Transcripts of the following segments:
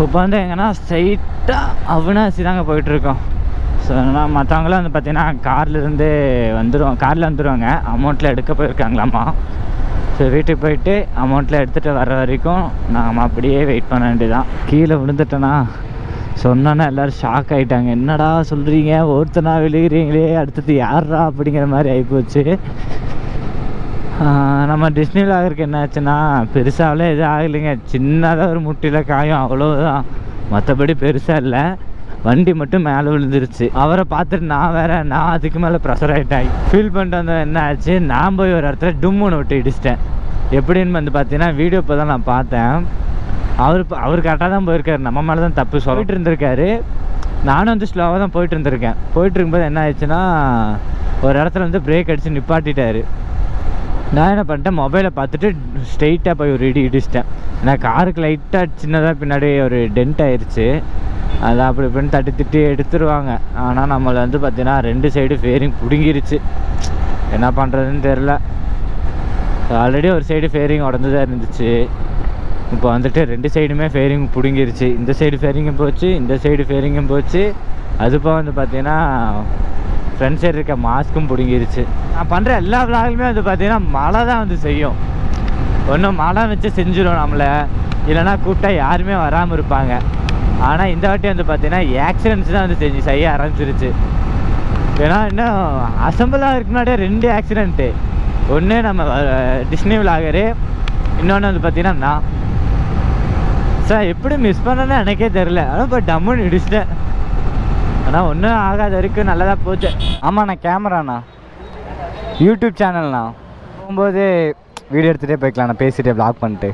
இப்போ வந்து எங்கன்னா ஸ்ட்ரைட்டாக அவினாசி தாங்க போயிட்டுருக்கோம். ஸோ அதனால் மற்றவங்களாம் வந்து பார்த்திங்கன்னா கார்லேருந்து வந்துடுவாங்க. அமௌண்ட்டில் எடுக்க போயிருக்காங்களாம்மா. ஸோ வீட்டுக்கு போயிட்டு அமௌண்ட்டில் எடுத்துகிட்டு வர வரைக்கும் நாம் அப்படியே வெயிட் பண்ண வேண்டியதான். கீழே விழுந்துட்டேன்னா சொன்னோன்னா எல்லோரும் ஷாக் ஆகிட்டாங்க. என்னடா சொல்கிறீங்க, ஒருத்தனா விழுகிறீங்களே, அடுத்தது யாரா அப்படிங்கிற மாதிரி ஆகிப்போச்சு. நம்ம டிஸ்னியில் ஆகிறதுக்கு என்ன ஆச்சுன்னா பெருசாகவே எதுவும் ஆகலைங்க. சின்னதாக ஒரு முட்டியில் காயம், அவ்வளோதான். மற்றபடி பெருசாக இல்லை. வண்டி மட்டும் மேலே விழுந்துருச்சு. அவரை பார்த்துட்டு நான் அதுக்கு மேலே ப்ரெஷர் ஆகிட்டேன். ஃபீல் பண்ணிட்டு வந்தேன். என்ன ஆச்சு, நான் போய் ஒரு இடத்துல டும்முன்னு விட்டு இடிச்சிட்டேன். எப்படின்னு வந்து பார்த்தீங்கன்னா வீடியோ இப்போ தான் நான் பார்த்தேன். அவர் கரெக்டாக தான் போயிருக்காரு. நம்ம மேலே தான் தப்பு சொல்லிட்டு இருந்திருக்காரு. நானும் வந்து ஸ்லோவாக தான் போயிட்டு இருக்கும்போது என்ன ஆயிடுச்சுன்னா ஒரு இடத்துல வந்து பிரேக் அடித்து நிப்பாட்டிட்டார். நான் என்ன பண்ணிட்டேன், மொபைலை பார்த்துட்டு ஸ்ட்ரெயிட்டாக போய் ஒரு இடிச்சிட்டேன். ஏன்னா காருக்கு லைட்டாக சின்னதாக பின்னாடி ஒரு டென்ட் ஆயிடுச்சு. அதை அப்படி இப்படின்னு தட்டி திட்டி எடுத்துருவாங்க. ஆனால் நம்மளை வந்து பார்த்தீங்கன்னா 2 சைடு ஃபேரிங் பிடுங்கிருச்சு. என்ன பண்ணுறதுன்னு தெரில. ஆல்ரெடி ஒரு சைடு ஃபேரிங் உடஞ்சி தான் இருந்துச்சு. இப்போ வந்துட்டு 2 சைடுமே ஃபேரிங் பிடுங்கிருச்சு. இந்த சைடு ஃபேரிங்கும் போச்சு, இந்த சைடு ஃபேரிங்கும் போச்சு. அதுப்போ வந்து பார்த்தீங்கன்னா ஃப்ரண்ட் சைடு இருக்க மாஸ்க்கும் பிடுங்கிருச்சு. நான் பண்ணுற எல்லா விளாகுமே வந்து பார்த்தீங்கன்னா மழை தான் வந்து செய்யும். ஒன்றும் மழை வச்சு செஞ்சிடும் நம்மளை, இல்லைனா கூப்பிட்டா யாருமே வராமல் இருப்பாங்க. ஆனால் இந்த வாட்டி வந்து பார்த்தீங்கன்னா ஆக்சிடென்ட்ஸ் தான் வந்து செய்ய ஆரம்பிச்சிருச்சு. ஏன்னா இன்னும் அசம்பிளாக இருக்கு முன்னாடியே 2 ஆக்சிடென்ட்டு. ஒன்று நம்ம டிஸ்னி விளாகரு, இன்னொன்று வந்து பார்த்தீங்கன்னா நான் சார் எப்படி மிஸ் பண்ணேன்னு எனக்கே தெரில. ஆனால் இப்போ டம்முன்னு இடிச்சிட்டேன். ஆனால் ஒன்றும் ஆகாத வரைக்கும் நல்லதாக போச்சு. ஆமாம், நான் கேமராண்ணா, யூடியூப் சேனல்ண்ணா. போகும்போது வீடியோ எடுத்துகிட்டே போய்க்கலாம். நான் பேசிகிட்டே வ்ளாக் பண்ணிட்டு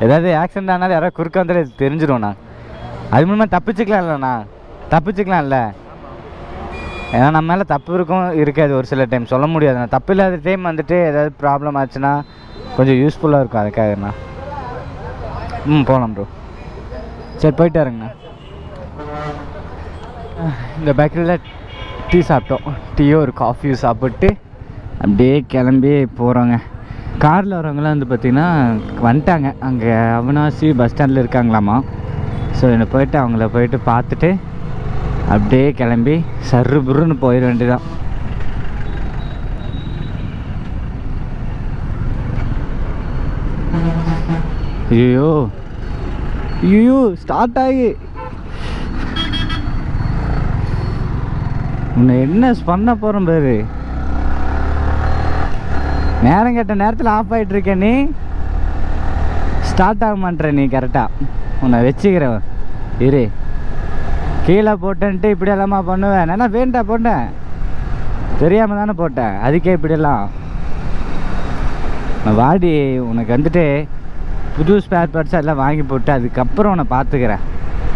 ஏதாவது ஆக்சிடென்ட் ஆனாலும் யாராவது குறுக்க வந்துட்டு தெரிஞ்சிடும்ண்ணா. அது மூலமாக தப்பிச்சுக்கலாம்ல. ஏன்னா நம்ம மேலே தப்பு இருக்காது ஒரு சில டைம், சொல்ல முடியாதுண்ணா. தப்பு இல்லாத டைம் வந்துட்டு ஏதாவது ப்ராப்ளம் ஆச்சுன்னா கொஞ்சம் யூஸ்ஃபுல்லாக இருக்கும். அதுக்காகண்ணா. போகலாம் ப்ரோ. சரி, போயிட்டு வரேங்கண்ணா. இந்த பேக்கரியில் டீ சாப்பிட்டோம். டீயோ ஒரு காஃபியும் சாப்பிட்டு அப்படியே கிளம்பி போகிறோங்க. காரில் வரவங்களாம் வந்து பார்த்திங்கன்னா வந்துட்டாங்க. அங்கே அவினாசி பஸ் ஸ்டாண்டில் இருக்காங்களாமா. ஸோ என்னை போயிட்டு அவங்கள போயிட்டு பார்த்துட்டு அப்படியே கிளம்பி சர்ரு புருன்னு போயிட வேண்டியதான். ஐயோ ஸ்டார்ட் ஆகி உன்னை என்ன பண்ண போகிறோம் பேரு. நேரம் கேட்ட நேரத்தில் ஆஃப் ஆகிட்டு இருக்க நீ. ஸ்டார்ட் ஆக மாட்டேற நீ. கரெக்டாக உன்னை வச்சுக்கிறவன் இரு. கீழே போட்டேன்ட்டு இப்படி எல்லாமா பண்ணுவேன். நல்லா வேண்டா போட்டேன், தெரியாமல் தானே போட்டேன். அதுக்கே இப்படியெல்லாம் நான் வாடி. உனக்கு வந்துட்டு புது ஸ்பேர் பார்ட்ஸாக எல்லாம் வாங்கி போட்டு அதுக்கப்புறம் உன்னை பார்த்துக்கிறேன்.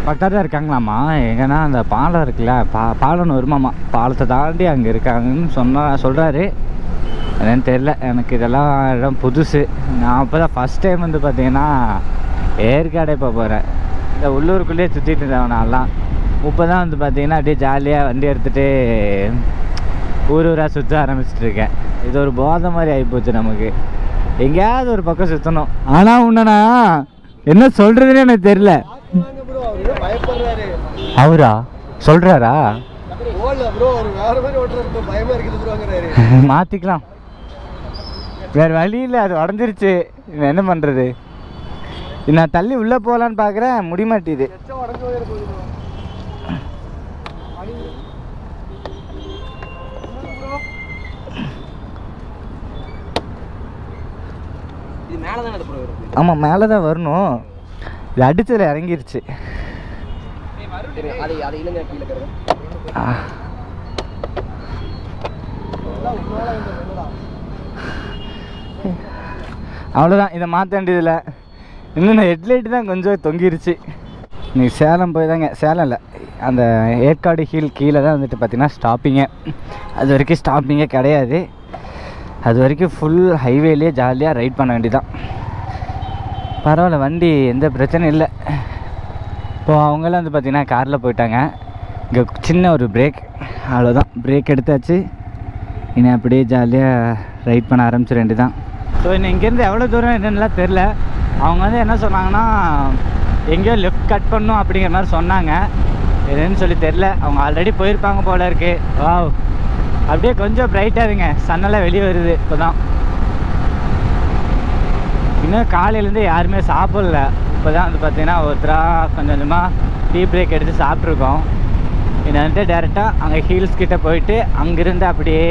பக்கத்தில் இருக்காங்களாம்மா. எங்கன்னா அந்த பாலம் இருக்குல்ல, பாலம்னு வருமாம்மா. பாலத்தை தாண்டி அங்கே இருக்காங்கன்னு சொல்கிறாரு. என்னன்னு தெரில எனக்கு. இதெல்லாம் இடம் புதுசு. நான் இப்போ தான் ஃபஸ்ட் டைம் வந்து பார்த்தீங்கன்னா ஏற்காடே இப்போ போகிறேன். இந்த உள்ளூருக்குள்ளேயே சுற்றிட்டு இருந்தேன் நான்லாம். இப்போ தான் வந்து பார்த்தீங்கன்னா அப்படியே ஜாலியாக வண்டி எடுத்துகிட்டு ஊராக சுற்ற ஆரம்பிச்சிட்ருக்கேன். இது ஒரு போதை மாதிரி ஆகிப்போச்சு நமக்கு. எங்கேயாவது ஒரு பக்கம் சுற்றணும். ஆனால் உன்னண்ணா என்ன சொல்கிறதுன்னு எனக்கு தெரில. அவரா சொல்கிறாரா? மாற்றிக்கலாம், வேறு வழி இல்லை. அது உடஞ்சிருச்சு, என்ன பண்ணுறது? நான் தள்ளி உள்ளே போகலான்னு பார்க்குறேன், முடிமாட்டிது. ஆமாம், மேலே தான் வரணும். இது அடிச்சதில் இறங்கிருச்சு. அவ்வளோதான், இதை மாற்ற வேண்டியதில்லை. இன்னும் ஹெட்லைட்டு தான் கொஞ்சம் தொங்கிருச்சு. நீ சேலம் போய் தாங்க, சேலம் இல்லை, அந்த ஏற்காடு ஹில் கீழே தான் வந்துட்டு பார்த்திங்கன்னா ஸ்டாப்பிங்கே. அது வரைக்கும் ஸ்டாப்பிங்கே கிடையாது. அது வரைக்கும் ஃபுல் ஹைவேலேயே ஜாலியாக ரைட் பண்ண வேண்டியதான். பரவாயில்ல, வண்டி எந்த பிரச்சனையும் இல்லை. இப்போது அவங்களாம் வந்து பார்த்திங்கன்னா காரில் போயிட்டாங்க. இங்கே சின்ன ஒரு பிரேக், அவ்வளோதான். பிரேக் எடுத்தாச்சு. இனி அப்படியே ஜாலியாக ரைட் பண்ண ஆரம்பிச்சிட வேண்டியதான். ஸோ இன்னும் இங்கேருந்து எவ்வளோ தூரம் என்னென்னலாம் தெரில. அவங்க வந்து என்ன சொன்னாங்கன்னா எங்கேயோ லெஃப்ட் கட் பண்ணணும் அப்படிங்கிற மாதிரி சொன்னாங்க. என்னன்னு சொல்லி தெரில, அவங்க ஆல்ரெடி போயிருப்பாங்க போல இருக்கு. வாவ், அப்படியே கொஞ்சம் பிரைட்டாக இருங்க, சன்னெல்லாம் வெளியே வருது இப்போ தான். இன்னும் காலையிலேருந்து யாருமே சாப்பிடல. இப்போ தான் வந்து பார்த்தீங்கன்னா ஒருத்தராக கொஞ்சம் கொஞ்சமாக டீ பிரேக் எடுத்து சாப்பிட்ருக்கோம். இன்னும் வந்துட்டு டேரெக்டாக அங்கே ஹீல்ஸ் கிட்டே போயிட்டு அங்கேருந்து அப்படியே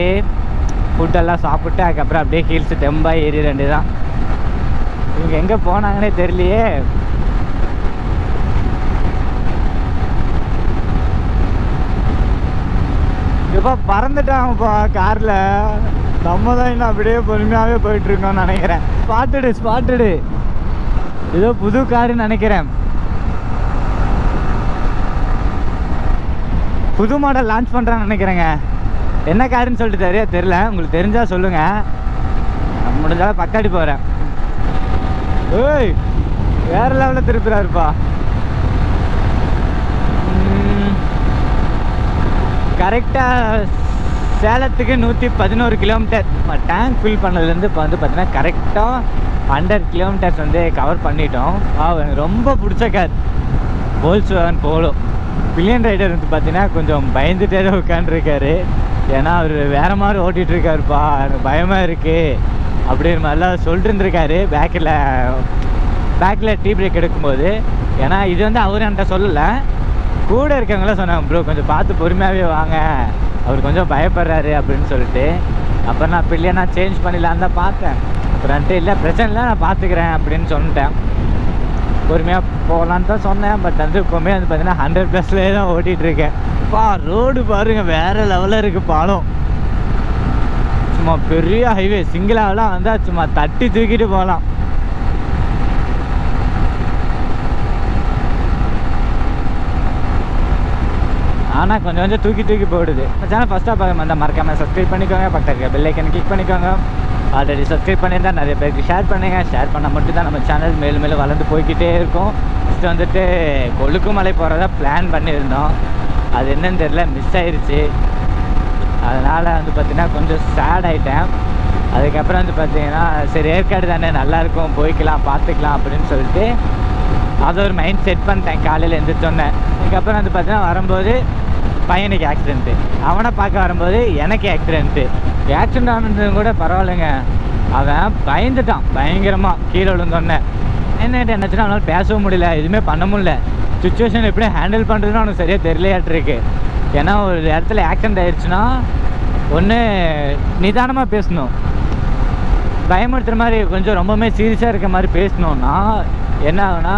ஃபுட்டெல்லாம் சாப்பிட்டு அதுக்கப்புறம் அப்படியே ஹீல்ஸு தெம்பாக ஏறி ரெண்டு தான். இவங்க எங்கே போனாங்கன்னே தெரியலையே. இப்போ பறந்துட்டாங்கப்பா காரில். நம்ம தான் இன்னும் அப்படியே பொறுமையாகவே போயிட்டுருக்கோம்னு நினைக்கிறேன். ஸ்பாட்டடு ஏதோ புது காருன்னு நினைக்கிறேன். புது மாடல் லான்ச் பண்ணுறான்னு நினைக்கிறேங்க. என்ன காருன்னு சொல்லிட்டு சரியா தெரில, உங்களுக்கு தெரிஞ்சால் சொல்லுங்கள். முடிஞ்சாலும் பக்காடி போகிறேன். ஏய், வேறு லெவலில் திருப்புறாருப்பா. கரெக்டாக சேலத்துக்கு 111 கிலோமீட்டர் டேங்க் ஃபில் பண்ணதுலேருந்து இப்போ வந்து பார்த்தீங்கன்னா கரெக்டாக 100 கிலோமீட்டர்ஸ் வந்து கவர் பண்ணிட்டோம். எனக்கு ரொம்ப பிடிச்ச car Volkswagen Polo. Pillion rider வந்து பார்த்தீங்கன்னா கொஞ்சம் பயந்துட்டே தான் உட்காந்துருக்காரு. ஏன்னா அவர் வேறு மாதிரி ஓட்டிகிட்ருக்காருப்பா, எனக்கு பயமாக இருக்குது அப்படிங்கிற மாதிரிலாம் சொல்லிட்டு இருந்திருக்காரு பேக்கில் டீ பிரேக் எடுக்கும்போது. ஏன்னா இது வந்து அவர் என்கிட்ட சொல்லலை, கூட இருக்கவங்களாம் சொன்னாங்க, ப்ரோ கொஞ்சம் பார்த்து பொறுமையாகவே வாங்க, அவர் கொஞ்சம் பயப்படுறாரு அப்படின்னு சொல்லிட்டு. அப்புறம் நான் பிள்ளையா சேஞ்ச் பண்ணிடலான்னு தான் பார்த்தேன். அப்புறம்ட்டு இல்லை பிரச்சனை இல்லை, நான் பார்த்துக்கிறேன் அப்படின்னு சொல்லிட்டேன். பொறுமையாக போகலான்னு தான் சொன்னேன். பட் வந்து இப்போவுமே வந்து பார்த்தீங்கன்னா 100+ தான் ஓட்டிகிட்ருக்கேன். ரோடு பாருங்கள், வேறு லெவலில் இருக்குது பாலம். சும்மா பெரிய ஹைவே, சிங்கிளாவெலாம் வந்தால் சும்மா தட்டி தூக்கிட்டு போகலாம். ஆனால் கொஞ்சம் கொஞ்சம் தூக்கி போயிடுது. சேனல் ஃபஸ்ட்டாக பார்க்க வந்தால் மறக்காமல் சப்ஸ்கிரைப் பண்ணிக்கோங்க, பக்கத்தில் பெல் ஐக்கன் கிளிக் பண்ணிக்கோங்க. ஆல்ரெடி சப்ஸ்கிரைப் பண்ணியிருந்தால் நிறைய பேருக்கு ஷேர் பண்ணுங்கள். ஷேர் பண்ணால் மட்டும்தான் நம்ம சேனல் மேலும் மேலும் வளர்ந்து போய்கிட்டே இருக்கும். ஃபஸ்ட்டு வந்துட்டு கொழுக்குமலை போகிறதா பிளான் பண்ணியிருந்தோம். அது என்னன்னு தெரியல, மிஸ் ஆயிடுச்சு. அதனால் வந்து பார்த்திங்கன்னா கொஞ்சம் சேட் ஆகிட்டேன். அதுக்கப்புறம் வந்து பார்த்திங்கன்னா சரி ஏற்காடு தானே நல்லாயிருக்கும், போய்க்கலாம் பார்த்துக்கலாம் அப்படின்னு சொல்லிட்டு அதை ஒரு மைண்ட் செட் பண்ணிட்டேன். காலையில் எழுந்திரிச்சோன்னே அதுக்கப்புறம் வந்து பார்த்தீங்கன்னா வரும்போது பையனுக்கு ஆக்சிடென்ட்டு, அவனை பார்க்க வரும்போது எனக்கு ஆக்சிடென்ட் ஆனது கூட பரவாயில்லைங்க. அவன் பயந்துட்டான் பயங்கரமாக கீழே விழுந்தோடனே. என்னாச்சுன்னா அவனால் பேசவும் முடியல, எதுவுமே பண்ண முடியல. சுச்சுவேஷன் எப்படி ஹேண்டில் பண்ணுறதுன்னு அவனுக்கு சரியாக தெரியலையாட்டிருக்கு. ஏன்னா ஒரு இடத்துல ஆக்சிடென்ட் ஆகிடுச்சுன்னா ஒன்று நிதானமாக பேசணும், பயமுறுத்துகிற மாதிரி கொஞ்சம் ரொம்பவுமே சீரியஸாக இருக்க மாதிரி பேசணுன்னா என்ன ஆகுனா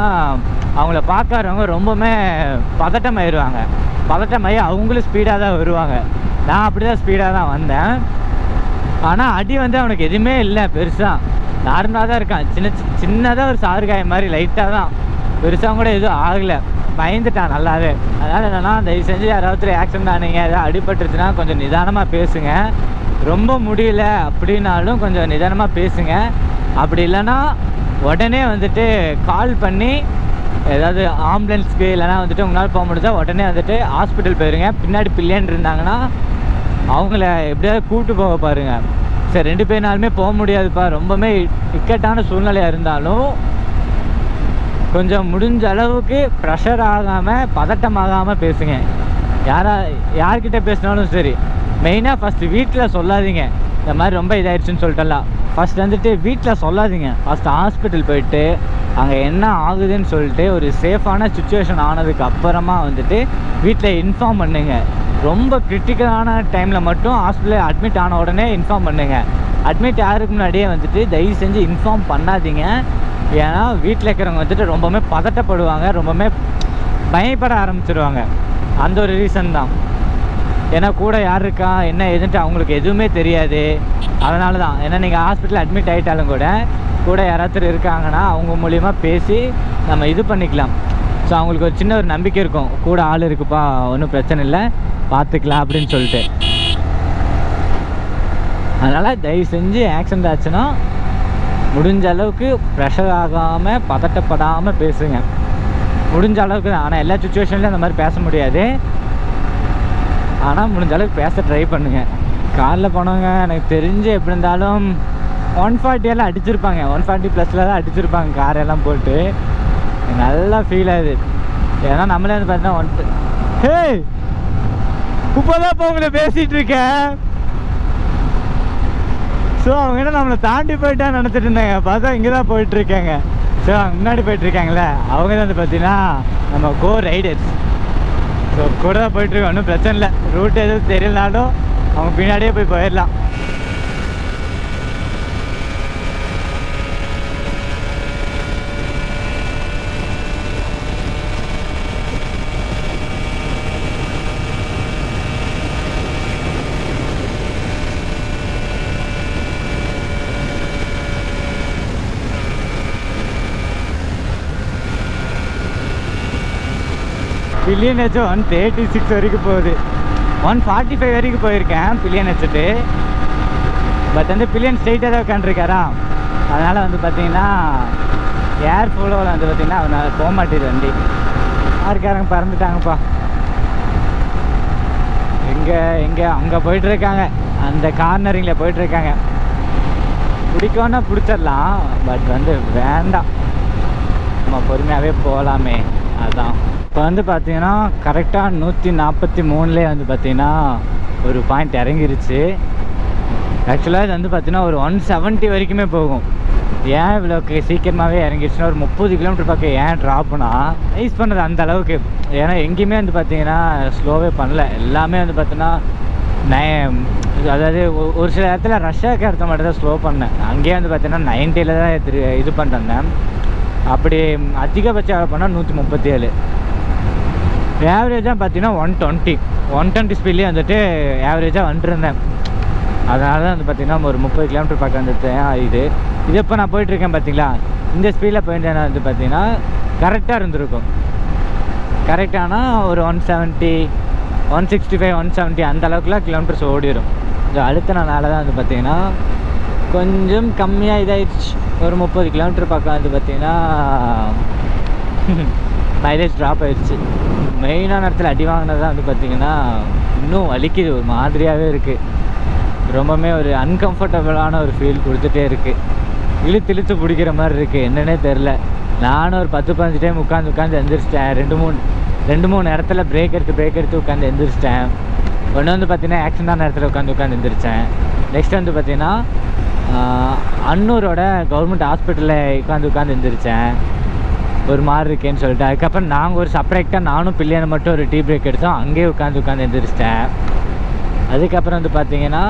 அவங்கள பார்க்குறவங்க ரொம்பவுமே பதட்டமாயிடுவாங்க. பதட்டமாகி அவங்களும் ஸ்பீடாக தான் வருவாங்க. நான் அப்படி தான் ஸ்பீடாக தான் வந்தேன். ஆனால் அடி வந்து அவனுக்கு எதுவுமே இல்லை, பெருசாக நார்மலாக தான் இருக்கான். சின்னதாக ஒரு சாறுகாய மாதிரி லைட்டாக தான், பெருசாக கூட எதுவும் ஆகலை. பயந்துட்டான் நல்லாவே. அதனால் என்னென்னா தயவு செஞ்சு யாராவது ஆக்சிடென்ட் ஆனீங்க, ஏதாவது அடிபட்டுருச்சுன்னா கொஞ்சம் நிதானமாக பேசுங்க. ரொம்ப முடியல அப்படின்னாலும் கொஞ்சம் நிதானமாக பேசுங்க. அப்படி இல்லைன்னா உடனே வந்துட்டு கால் பண்ணி ஏதாவது ஆம்புலன்ஸ்க்கு இல்லைனா வந்துட்டு உங்களால் போக முடிஞ்சா உடனே வந்துட்டு ஹாஸ்பிட்டல் போயிருங்க. பின்னாடி பிள்ளைன்னு இருந்தாங்கன்னா அவங்கள எப்படியாவது கூப்பிட்டு போக பாருங்கள். சரி 2 பேர்னாலுமே போக முடியாதுப்பா, ரொம்பவுமே இக்கட்டான சூழ்நிலையாக இருந்தாலும் கொஞ்சம் முடிஞ்ச அளவுக்கு ப்ரெஷர் ஆகாமல் பதட்டமாகாமல் பேசுங்க. யார்கிட்ட பேசினாலும் சரி. மெயினாக ஃபஸ்ட்டு வீட்டில் சொல்லாதீங்க, இந்த மாதிரி ரொம்ப இதாகிடுச்சுன்னு சொல்லிட்டலாம். ஃபஸ்ட் வந்துட்டு வீட்டில் சொல்லாதீங்க. ஃபஸ்ட்டு ஹாஸ்பிட்டல் போயிட்டு அங்கே என்ன ஆகுதுன்னு சொல்லிட்டு ஒரு சேஃபான சுச்சுவேஷன் ஆனதுக்கு அப்புறமா வந்துட்டு வீட்டில் இன்ஃபார்ம் பண்ணுங்கள். ரொம்ப கிரிட்டிக்கலான டைமில் மட்டும் ஹாஸ்பிட்டலில் அட்மிட் ஆன உடனே இன்ஃபார்ம் பண்ணுங்கள். அட்மிட் ஆகிறதுக்கு முன்னாடியே வந்துட்டு தயவு செஞ்சு இன்ஃபார்ம் பண்ணாதீங்க. ஏன்னா வீட்டில் இருக்கிறவங்க வந்துட்டு ரொம்பவுமே பதட்டப்படுவாங்க, ரொம்பவுமே பயப்பட ஆரம்பிச்சிடுவாங்க. அந்த ஒரு ரீசன் தான். ஏன்னா கூட யார் இருக்கா என்ன ஏதுன்ட்டு அவங்களுக்கு எதுவுமே தெரியாது. அதனால தான். ஏன்னா நீங்கள் ஹாஸ்பிட்டலில் அட்மிட் ஆகிட்டாலும் கூட யாராவது இருக்காங்கன்னா அவங்க மூலிமா பேசி நம்ம இது பண்ணிக்கலாம். ஸோ அவங்களுக்கு ஒரு சின்ன ஒரு நம்பிக்கை இருக்கும், கூட ஆள் இருக்குப்பா, ஒன்றும் பிரச்சனை இல்லை, பார்த்துக்கலாம் அப்படின்னு சொல்லிட்டு. அதனால் தயவு செஞ்சு ஆக்சிடென்ட் ஆச்சுன்னா முடிஞ்ச அளவுக்கு ப்ரெஷர் ஆகாமல் பதட்டப்படாமல் பேசுங்க. முடிஞ்ச அளவுக்கு தான். ஆனால் எல்லா சுச்சுவேஷன்லையும் அந்த மாதிரி பேச முடியாது. ஆனால் முடிஞ்ச அளவுக்கு பேச ட்ரை பண்ணுங்கள். காரில் போனவங்க எனக்கு தெரிஞ்சு எப்படி இருந்தாலும் 140 எல்லாம் அடிச்சிருப்பாங்க, 140+ தான் அடிச்சிருப்பாங்க காரெல்லாம் போட்டு. நல்லா ஃபீல் ஆகுது. ஏன்னா நம்மளே வந்து பார்த்தீங்கன்னா வந்துட்டு ஹே இப்போதான் இப்போ உங்களை பேசிகிட்டு இருக்கேன். ஸோ அவங்க என்ன நம்மளை தாண்டி போயிட்டான்னு நினச்சிட்டு இருந்தாங்க. பார்த்தா இங்கே தான் போயிட்டுருக்காங்க. ஸோ அவங்க முன்னாடி போயிட்டுருக்காங்களே அவங்க தான் வந்து பார்த்தீங்கன்னா நம்ம கோ ரைடர்ஸ். ஸோ கூட தான் போயிட்டுருக்கோம். ஒன்றும் பிரச்சனை இல்லை. ரூட் எதுவும் தெரியலனாலும் அவங்க பின்னாடியே போயிடலாம். பில்லியன் ஹெச் 136 வரைக்கும் போகுது. 145 வரைக்கும் போயிருக்கேன் பில்லியன் ஹெச்சுட்டு. பட் வந்து பில்லியன் ஸ்ட்ரெயிட்டாக தான் உட்காந்துருக்காரா. அதனால் வந்து பார்த்தீங்கன்னா ஏர் ஃப்ளோவில் வந்து பார்த்தீங்கன்னா அவனால் போக மாட்டேது வண்டி. யாருக்காரங்க பறந்துட்டாங்கப்பா. எங்கே அங்கே போயிட்டுருக்காங்க. அந்த கார்னரிங்கில் போயிட்டுருக்காங்க. பிடிக்கோன்னா பிடிச்சிடலாம். பட் வந்து வேண்டாம், நம்ம பொறுமையாகவே போகலாமே. அதுதான் இப்போ வந்து பார்த்தீங்கன்னா கரெக்டாக 143லேயே வந்து பார்த்தீங்கன்னா ஒரு பாயிண்ட் இறங்கிருச்சு. ஆக்சுவலாக இது வந்து பார்த்தீங்கன்னா ஒரு 170 வரைக்குமே போகும். ஏன் இவ்வளோக்கு சீக்கிரமாகவே இறங்கிடுச்சுன்னா ஒரு 30 கிலோமீட்டர் பக்கம் ஏன் ட்ராப்னா ரைஸ் பண்ணது அந்த அளவுக்கு. ஏன்னா எங்கேயுமே வந்து பார்த்தீங்கன்னா ஸ்லோவே பண்ணல. எல்லாமே வந்து பார்த்தீங்கன்னா அதாவது ஒரு சில இடத்துல ரஷ்ஷாக்கு அடுத்த மட்டும் தான் ஸ்லோ பண்ணேன். அங்கேயே வந்து பார்த்தீங்கன்னா 90ல் தான் இது பண்ணிட்டேன். அப்படி அதிகபட்சம் பண்ணால் 137. ஆவரேஜாக பார்த்தீங்கன்னா 120 ஸ்பீட்லேயே வந்துட்டு ஆவரேஜாக வந்துருந்தேன். அதனால தான் வந்து பார்த்தீங்கன்னா ஒரு 30 கிலோமீட்டர் பக்கம் வந்துட்டேன். இது இப்போ நான் போயிட்டுருக்கேன் பார்த்தீங்களா, இந்த ஸ்பீடில் போயிருந்தேன்னா வந்து பார்த்தீங்கன்னா கரெக்டாக இருந்திருக்கும். கரெக்டானா ஒரு 170, 165, 170 அந்த அளவுக்குலாம் கிலோமீட்டர்ஸ் ஓடிடும். இது அடுத்த நாளால் தான் வந்து பார்த்தீங்கன்னா கொஞ்சம் கம்மியாக இதாகிடுச்சு. ஒரு 30 கிலோமீட்டர் பக்கம் வந்து பார்த்தீங்கன்னா மைலேஜ் ட்ராப் ஆகிடுச்சு. மெயினான இடத்துல அடி வாங்கினது தான் வந்து பார்த்திங்கன்னா இன்னும் வலிக்குது. ஒரு மாதிரியாகவே இருக்குது. ரொம்பவுமே ஒரு அன்கம்ஃபர்டபுளான ஒரு ஃபீல் கொடுத்துட்டே இருக்குது. இழுத்து பிடிக்கிற மாதிரி இருக்குது. என்னன்னே தெரில. நானும் ஒரு 10-15 டைம் உட்காந்து எந்திரிச்சிட்டேன். ரெண்டு மூணு இடத்துல பிரேக் எடுத்து உட்காந்து எந்திரிச்சிட்டேன். ஒன்று வந்து பார்த்திங்கன்னா ஆக்சிடென்டான இடத்துல உட்காந்து எந்திரிச்சேன். நெக்ஸ்ட் வந்து பார்த்திங்கன்னா அன்னூரோட கவர்மெண்ட் ஹாஸ்பிட்டலில் உட்காந்து எந்திரிச்சேன். ஒரு மாதிரி இருக்கேன்னு சொல்லிட்டு அதுக்கப்புறம் நாங்கள் ஒரு செப்பரேட்டாக நானும் பிள்ளையான மட்டும் ஒரு டீ பிரேக் எடுத்தோம். அங்கேயே உட்காந்து எந்திரிச்சிட்டேன். அதுக்கப்புறம் வந்து பார்த்திங்கன்னா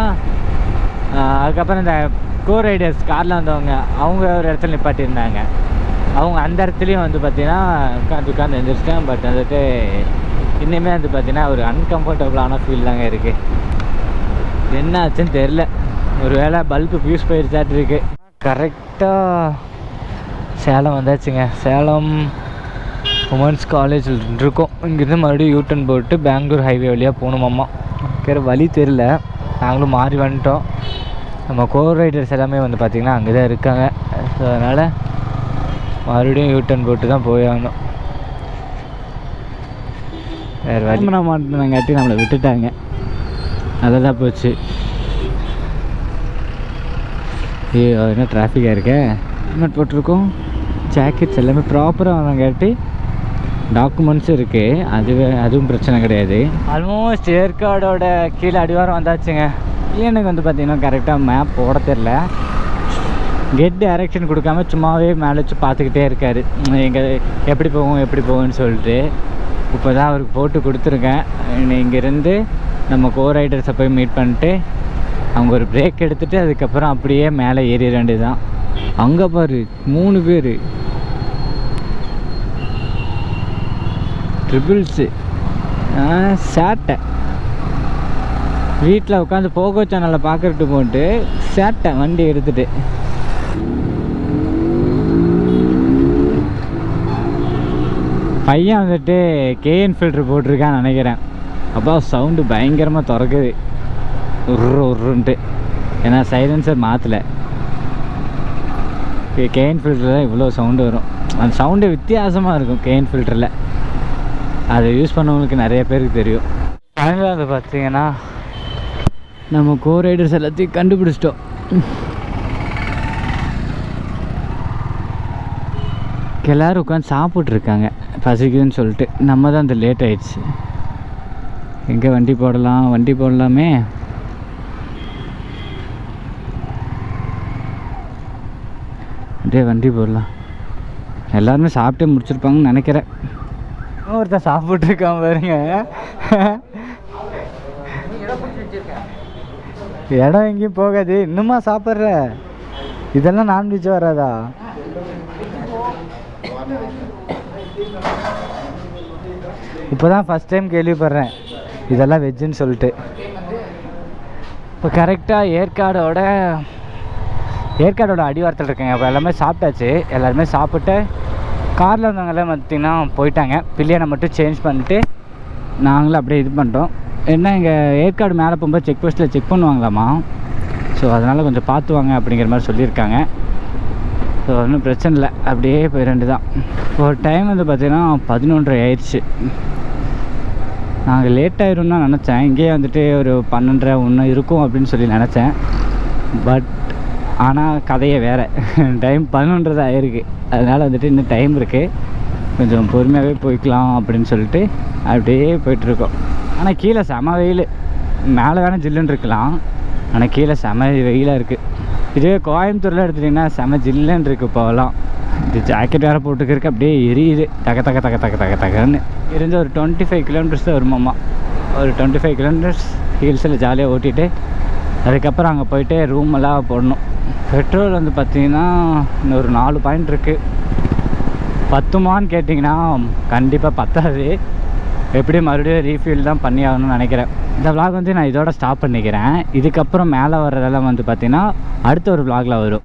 அதுக்கப்புறம் இந்த கோ ரைடர்ஸ் காரில் வந்தவங்க அவங்க ஒரு இடத்துல நிப்பாட்டியிருந்தாங்க. அவங்க அந்த இடத்துலையும் வந்து பார்த்திங்கன்னா உட்காந்து எந்திரிச்சிட்டேன். பட் வந்துட்டு இன்னுமே வந்து பார்த்திங்கன்னா ஒரு அன்கம்ஃபர்டபுளான ஃபீல் தாங்க இருக்குது. என்ன ஆச்சுன்னு தெரில. ஒரு வேளை பல்பு ஃபியூஸ் போயிருச்சாட்டு இருக்குது. கரெக்டாக சேலம் வந்தாச்சுங்க. சேலம் உமன்ஸ் காலேஜில் இருக்கோம். இங்கேருந்து மறுபடியும் யூட்டன் போட்டு பெங்களூர் ஹைவே வழியாக போகணுமாம்மா. வேறு வழி தெரில. நாங்களும் மாறி வந்துட்டோம். நம்ம கோ ரைடர்ஸ் எல்லாமே வந்து பார்த்திங்கன்னா அங்கே தான் இருக்காங்க. ஸோ அதனால் மறுபடியும் யூட்டன் போட்டு தான் போயாகணும். வேறு வழி பண்ண மாட்டேங்காட்டி நம்மளை விட்டுட்டாங்க. நல்லா தான் போச்சு. என்ன டிராஃபிக்காக இருக்கேன். ஹெல்மெட் போட்டிருக்கோம். ஜாக்கெட்ஸ் எல்லாமே ப்ராப்பராக வாங்காட்டி டாக்குமெண்ட்ஸும் இருக்குது. அதுவும் பிரச்சனை கிடையாது. ஆல்மோஸ்ட் ஏற்காடோட கீழே அடிவாரம் வந்தாச்சுங்க. எனக்கு வந்து பார்த்திங்கன்னா கரெக்டாக மேப் போட தெரில. கெட் டைரக்ஷன் கொடுக்காம சும்மாவே மேலே வச்சு பார்த்துக்கிட்டே இருக்கார். எங்கே எப்படி போகும்னு சொல்லிட்டு. இப்போ தான் அவருக்கு போட்டு கொடுத்துருக்கேன். இங்கேருந்து நம்ம கோ ரைடர்ஸை போய் மீட் பண்ணிட்டு அவங்க ஒரு பிரேக் எடுத்துகிட்டு அதுக்கப்புறம் அப்படியே மேலே ஏறிட வேண்டியது தான். அங்கே பாரு 3 பேர் ட்ரிபிள்ஸு சேட்டை. வீட்டில் உட்காந்து போகோ சேனலில் பார்க்குறட்டு போட்டு சேட்டை வண்டி எடுத்துகிட்டு. பையன் வந்துட்டு கேஎன் ஃபில்ட்ரு போட்டிருக்கான்னு நினைக்கிறேன். அப்போ சவுண்டு பயங்கரமாக திறக்குது உருன்ட்டு. ஏன்னா சைலன்சர் மாற்றலை. கேஎன் ஃபில்டரில் தான் இவ்வளோ சவுண்டு வரும். அந்த சவுண்டு வித்தியாசமாக இருக்கும் கேஎன் ஃபில்டரில். அதை யூஸ் பண்ணவங்களுக்கு நிறைய பேருக்கு தெரியும். ஃபைனலாக அதை பார்த்தீங்கன்னா நம்ம கோ ரைடர்ஸ் எல்லாத்தையும் கண்டுபிடிச்சிட்டோம். எல்லோரும் உட்காந்து சாப்பிட்ருக்காங்க பசிக்குதுன்னு சொல்லிட்டு. நம்ம தான் இந்த லேட் ஆயிடுச்சு. எங்கே வண்டி போடலாமே. அப்படியே வண்டி போடலாம். எல்லாருமே சாப்பிட்டே முடிச்சிருப்பாங்கன்னு நினைக்கிறேன். ஒருத்தர் சாப்பிட்ருக்கான் பாருங்க. இடம் எங்கேயும் போகாது. இன்னுமா சாப்பிட்ற? இதெல்லாம் நான்வெஜ் வராதா? இப்போ தான் ஃபஸ்ட் டைம் கேள்விப்படுறேன் இதெல்லாம் வெஜ்ஜுன்னு சொல்லிட்டு. இப்போ கரெக்டாக ஏற்காடோட அடிவாரத்தில் இருக்கேங்க. இப்போ எல்லாமே சாப்பிட்டாச்சு. எல்லாருமே சாப்பிட்டு காரில் வந்தவங்கெல்லாம் பார்த்திங்கன்னா போயிட்டாங்க. பில்லியனை மட்டும் சேஞ்ச் பண்ணிட்டு நாங்களும் அப்படியே இது பண்ணிட்டோம். என்ன இங்கே ஏற்காடு மேலே போகும்போது செக் போஸ்ட்டில் செக் பண்ணுவாங்களாமா. ஸோ அதனால் கொஞ்சம் பார்த்துவாங்க அப்படிங்கிற மாதிரி சொல்லியிருக்காங்க. ஸோ ஒன்றும் பிரச்சனை இல்லை, அப்படியே போய் ரெண்டு தான். இப்போ டைம் வந்து பார்த்திங்கன்னா 11:30 ஆயிடுச்சு. நாங்கள் லேட் ஆகிரும்னு தான் நினச்சேன். இங்கேயே வந்துட்டு ஒரு 12:30 ஒன்று இருக்கும் அப்படின்னு சொல்லி நினச்சேன். பட் ஆனால் கதையே வேறு. டைம் 11:30 ஆகிருக்கு. அதனால் வந்துட்டு இன்னும் டைம் இருக்குது, கொஞ்சம் பொறுமையாகவே போய்க்கலாம் அப்படின்னு சொல்லிட்டு அப்படியே போயிட்டுருக்கோம். ஆனால் கீழே செம வெயில். மேலே வேணால் ஜில்லுன்னு இருக்கலாம், ஆனால் கீழே செம வெயிலாக இருக்குது. இதுவே கோயம்புத்தூரில் எடுத்துட்டிங்கன்னா செம ஜில்லுன்னு இருக்குது. இப்போலாம் இது ஜாக்கெட் வேறு போட்டுக்கிறதுக்கு அப்படியே எரியுது. தகன்னு இருந்த ஒரு 25 கிலோமீட்டர்ஸ் தான் வருமாம்மா. ஒரு 25 கிலோமீட்டர்ஸ் ஹில்ஸில் ஜாலியாக ஓட்டிகிட்டு அதுக்கப்புறம் அங்கே போயிட்டு ரூமெல்லாம் போடணும். பெட்ரோல் வந்து பார்த்திங்கன்னா இன்னொரு 4 பாயிண்ட் இருக்குது. பத்துமான்னு கேட்டிங்கன்னா கண்டிப்பாக பத்தாது. எப்படியும் மறுபடியும் ரீஃபில் தான் பண்ணி ஆகணும்னு நினைக்கிறேன். இந்த விளாக் வந்து நான் இதோட ஸ்டாப் பண்ணிக்கிறேன். இதுக்கப்புறம் மேலே வர்றதெல்லாம் வந்து பார்த்திங்கன்னா அடுத்த ஒரு விளாகில் வரும்.